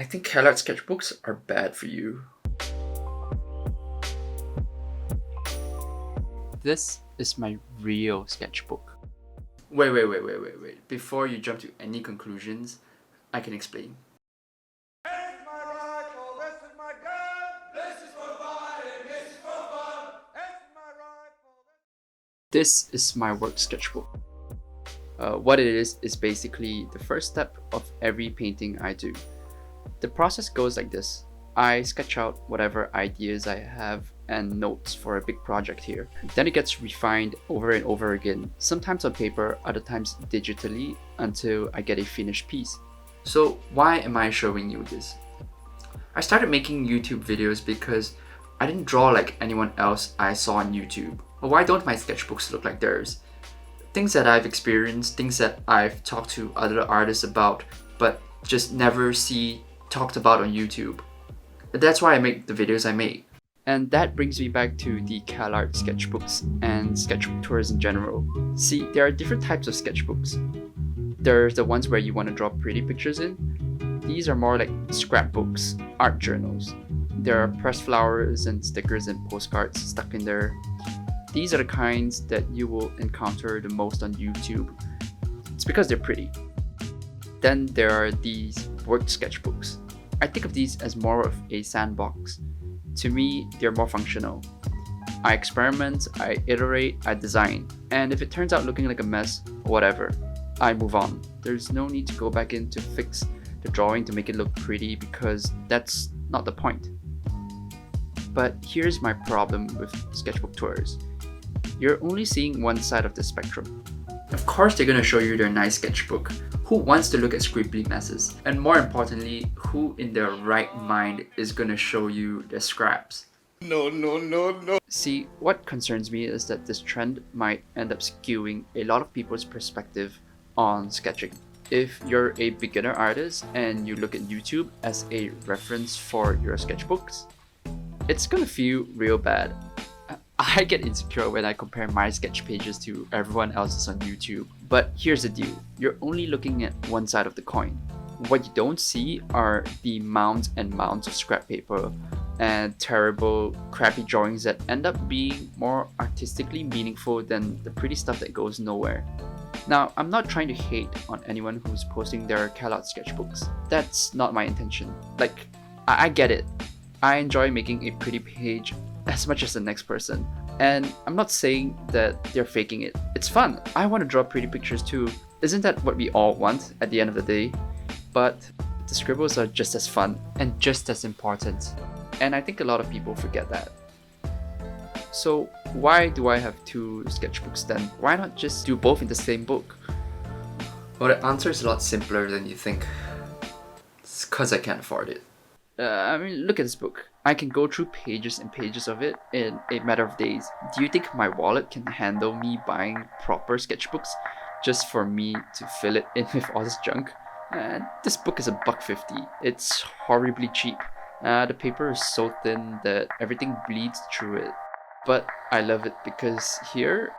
I think Calarts Sketchbooks are bad for you. This is my real sketchbook. Wait. Before you jump to any conclusions, I can explain. This is my rifle, this is my gun, this is for fighting, this is for fun. This is my rifle. This is my work sketchbook. What it is basically the first step of every painting I do. The process goes like this. I sketch out whatever ideas I have and notes for a big project here. Then it gets refined over and over again, sometimes on paper, other times digitally, until I get a finished piece. So why am I showing you this? I started making YouTube videos because I didn't draw like anyone else I saw on YouTube. But why don't my sketchbooks look like theirs? Things that I've experienced, things that I've talked to other artists about, but just never see talked about on YouTube. That's why I make the videos I make. And that brings me back to the Calarts Sketchbooks and sketchbook tours in general. See, there are different types of sketchbooks. There's the ones where you want to draw pretty pictures in. These are more like scrapbooks, art journals. There are pressed flowers and stickers and postcards stuck in there. These are the kinds that you will encounter the most on YouTube. It's because they're pretty. Then there are these work sketchbooks. I think of these as more of a sandbox. To me, they're more functional. I experiment, I iterate, I design, and if it turns out looking like a mess, whatever, I move on. There's no need to go back in to fix the drawing to make it look pretty because that's not the point. But here's my problem with sketchbook tours. You're only seeing one side of the spectrum. Of course they're gonna show you their nice sketchbook. Who wants to look at scribbly messes? And more importantly, who in their right mind is gonna show you their scraps? No. See, what concerns me is that this trend might end up skewing a lot of people's perspective on sketching. If you're a beginner artist and you look at YouTube as a reference for your sketchbooks, it's gonna feel real bad. I get insecure when I compare my sketch pages to everyone else's on YouTube. But here's the deal, you're only looking at one side of the coin. What you don't see are the mounds and mounds of scrap paper and terrible, crappy drawings that end up being more artistically meaningful than the pretty stuff that goes nowhere. Now, I'm not trying to hate on anyone who's posting their Calarts sketchbooks. That's not my intention. Like, I get it. I enjoy making a pretty page as much as the next person. And I'm not saying that they're faking it. It's fun. I want to draw pretty pictures too. Isn't that what we all want at the end of the day? But the scribbles are just as fun and just as important. And I think a lot of people forget that. So why do I have two sketchbooks then? Why not just do both in the same book? Well, the answer is a lot simpler than you think. It's cause I can't afford it. Look at this book. I can go through pages and pages of it in a matter of days. Do you think my wallet can handle me buying proper sketchbooks just for me to fill it in with all this junk? This book is $1.50. It's horribly cheap. The paper is so thin that everything bleeds through it. But I love it because here,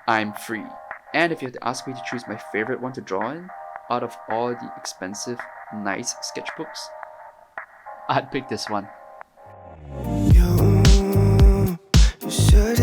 I'm free. And if you had to ask me to choose my favorite one to draw in, out of all the expensive, nice sketchbooks, I'd pick this one. You should